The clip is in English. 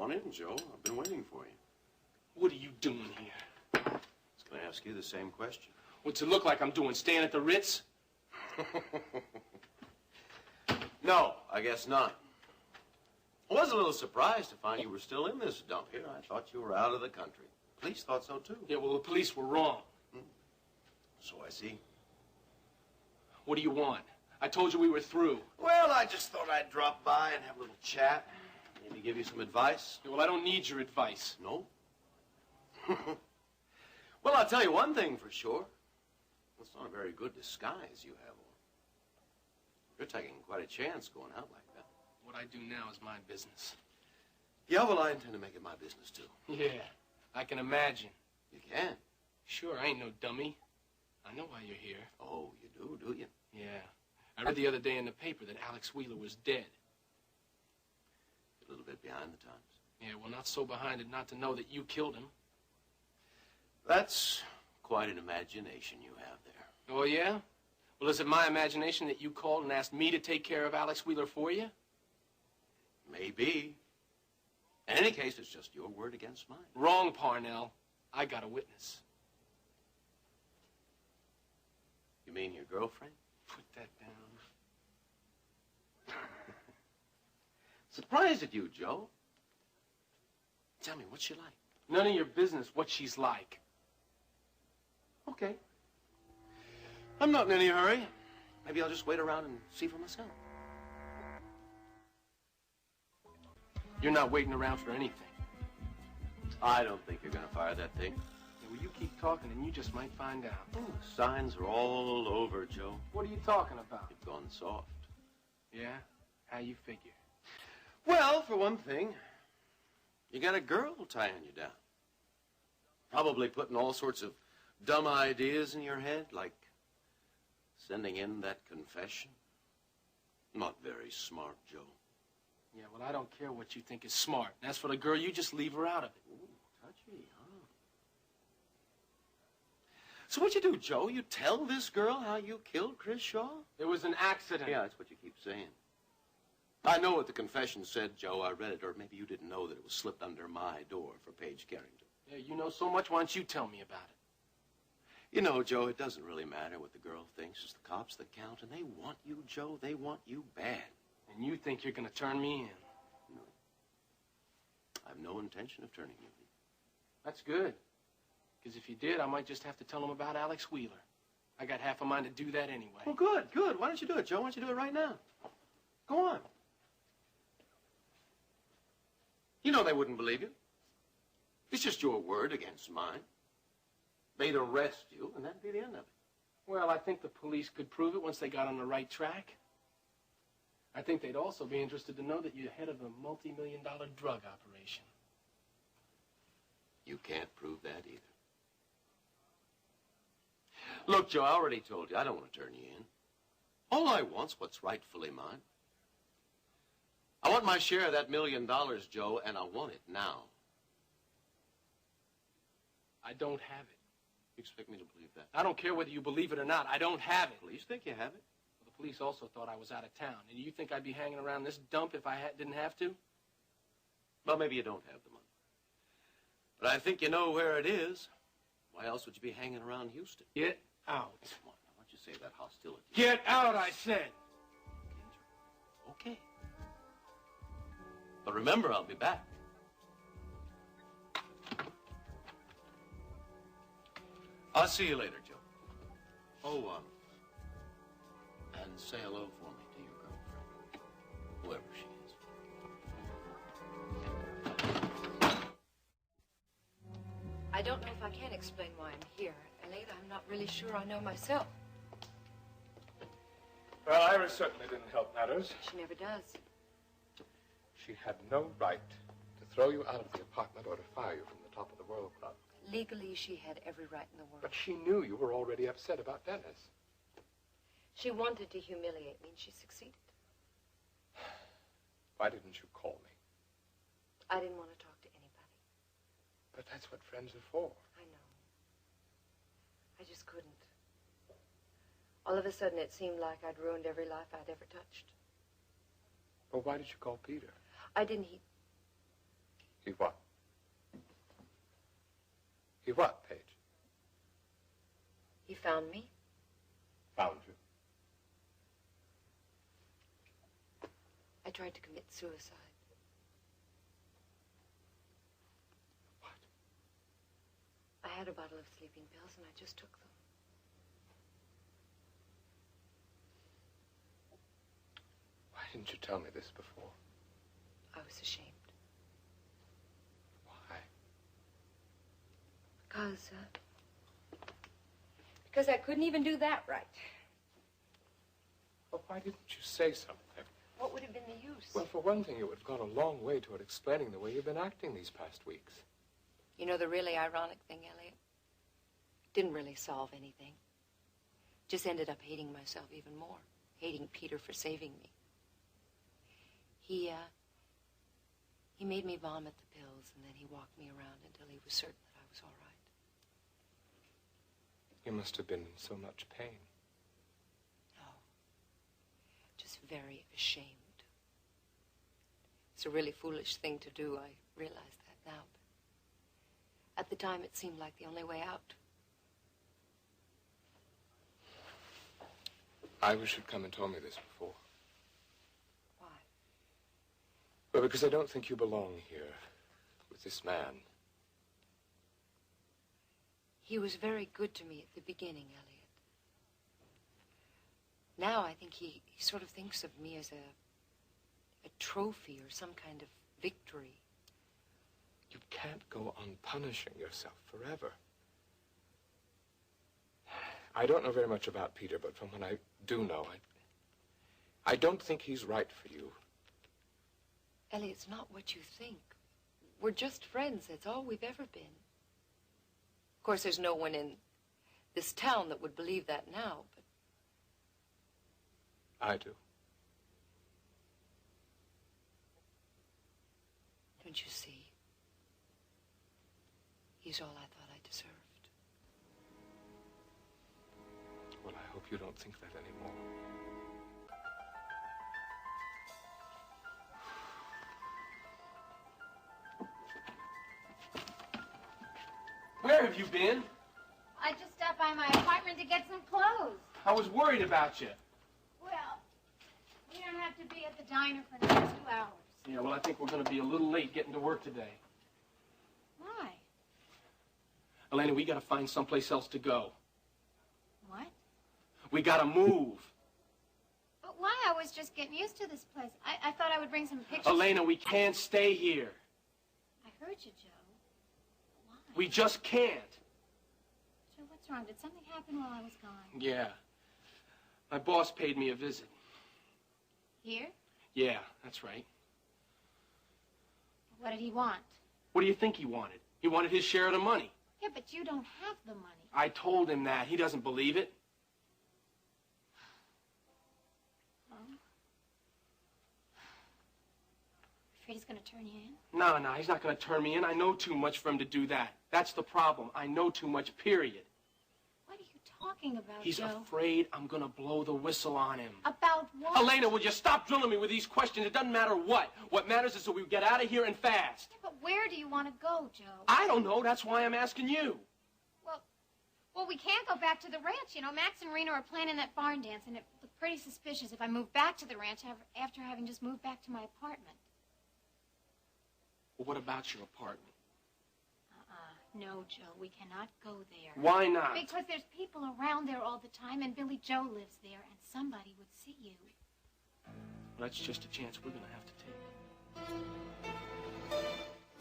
on in, Joe. I've been waiting for you. What are you doing here? I was going to ask you the same question. What's it look like I'm doing, staying at the Ritz? No, I guess not. I was a little surprised to find you were still in this dump here. I thought you were out of the country. Police thought so, too. Yeah, well, the police were wrong. So I see. What do you want? I told you we were through. Well, I just thought I'd drop by and have a little chat. Maybe give you some advice. Yeah, well, I don't need your advice. No? Well, I'll tell you one thing for sure. It's not a very good disguise you have on. You're taking quite a chance going out like that. What I do now is my business. Yeah, well, I intend to make it my business, too. Yeah, I can imagine. You can? Sure, I ain't no dummy. I know why you're here. Oh, you do you? Yeah. I read the other day in the paper that Alex Wheeler was dead. A little bit behind the times. Yeah, well, not so behind it not to know that you killed him. That's quite an imagination you have there. Oh, yeah? Well, is it my imagination that you called and asked me to take care of Alex Wheeler for you? Maybe. In any case, it's just your word against mine. Wrong, Parnell. I got a witness. You mean your girlfriend? Put that down. Surprised at you, Joe. Tell me, what's she like? None of your business what she's like. Okay. I'm not in any hurry. Maybe I'll just wait around and see for myself. You're not waiting around for anything. I don't think you're going to fire that thing. Yeah, well, you keep talking and you just might find out. Oh, the signs are all over, Joe. What are you talking about? You've gone soft. Yeah? How you figure? Well, for one thing, you got a girl tying you down. Probably putting all sorts of dumb ideas in your head, like sending in that confession. Not very smart, Joe. Yeah, well, I don't care what you think is smart. And as for the girl, you just leave her out of it. Ooh, touchy, huh? So what you do, Joe? You tell this girl how you killed Chris Shaw? It was an accident. Yeah, that's what you keep saying. I know what the confession said, Joe. I read it, or maybe you didn't know that it was slipped under my door for Paige Carrington. Yeah, you know so much. Why don't you tell me about it? You know, Joe, it doesn't really matter what the girl thinks. It's the cops that count, and they want you, Joe. They want you bad. And you think you're going to turn me in? No. I have no intention of turning you in. That's good. Because if you did, I might just have to tell them about Alex Wheeler. I got half a mind to do that anyway. Well, good. Why don't you do it, Joe? Why don't you do it right now? Go on. You know they wouldn't believe you. It's just your word against mine. They'd arrest you, and that'd be the end of it. Well, I think the police could prove it once they got on the right track. I think they'd also be interested to know that you're head of a multi-million-dollar drug operation. You can't prove that either. Look, Joe, I already told you, I don't want to turn you in. All I want's what's rightfully mine. I want my share of that $1 million, Joe, and I want it now. I don't have it. You expect me to believe that? I don't care whether you believe it or not. I don't have it. Police think you have it. Well, the police also thought I was out of town. And you think I'd be hanging around this dump if I didn't have to? Well, maybe you don't have the money. But I think you know where it is. Why else would you be hanging around Houston? Get out. Come on, now, why don't you save that hostility? Get out, I said. Okay. But remember, I'll be back. I'll see you later, Joe. Oh, and say hello for me to your girlfriend, whoever she is. I don't know if I can explain why I'm here. Elena, I'm not really sure I know myself. Well, Iris certainly didn't help matters. She never does. She had no right to throw you out of the apartment or to fire you from the top of the World Club. Legally, she had every right in the world. But she knew you were already upset about Dennis. She wanted to humiliate me, and she succeeded. Why didn't you call me? I didn't want to talk to anybody. But that's what friends are for. I know. I just couldn't. All of a sudden, it seemed like I'd ruined every life I'd ever touched. Well, why did you call Peter? I didn't. He what? He what, Paige? He found me. Found you. I tried to commit suicide. What? I had a bottle of sleeping pills and I just took them. Why didn't you tell me this before? I was ashamed. Why? Because I couldn't even do that right. Well, why didn't you say something? What would have been the use? Well, for one thing, it would have gone a long way toward explaining the way you've been acting these past weeks. You know the really ironic thing, Elliot? Didn't really solve anything. Just ended up hating myself even more. Hating Peter for saving me. He made me vomit the pills, and then he walked me around until he was certain that I was all right. You must have been in so much pain. No. Just very ashamed. It's a really foolish thing to do. I realize that now. But at the time, it seemed like the only way out. I wish you'd come and told me this before. Why? Well, because I don't think you belong here with this man. He was very good to me at the beginning, Elliot. Now I think he sort of thinks of me as a trophy or some kind of victory. You can't go on punishing yourself forever. I don't know very much about Peter, but from what I do know, I don't think he's right for you. Elliot, it's not what you think. We're just friends. That's all we've ever been. Of course, there's no one in this town that would believe that now, but... I do. Don't you see? He's all I thought I deserved. Well, I hope you don't think that anymore. Where have you been? I just stopped by my apartment to get some clothes. I was worried about you. Well, we don't have to be at the diner for the next 2 hours. Yeah, well, I think we're going to be a little late getting to work today. Why? Elena, we got to find someplace else to go. What? We got to move. But why? I was just getting used to this place. I thought I would bring some pictures. Elena, we can't stay here. I heard you, Joe. Why? We just can't. Joe, what's wrong? Did something happen while I was gone? Yeah. My boss paid me a visit. Here? Yeah, that's right. What did he want? What do you think he wanted? He wanted his share of the money. Yeah, but you don't have the money. I told him that. He doesn't believe it. Afraid he's going to turn you in? No, he's not going to turn me in. I know too much for him to do that. That's the problem. I know too much, period. What are you talking about, He's Joe? afraid I'm going to blow the whistle on him. About what? Elena, will you stop drilling me with these questions? It doesn't matter what. What matters is that we get out of here and fast. Yeah, but where do you want to go, Joe? I don't know. That's why I'm asking you. Well, we can't go back to the ranch. You know, Max and Reno are planning that barn dance, and it looked pretty suspicious if I moved back to the ranch after having just moved back to my apartment. Well, what about your apartment? No, Joe, we cannot go there. Why not? Because there's people around there all the time, and Billy Joe lives there, and somebody would see you. Well, that's just a chance we're going to have to take.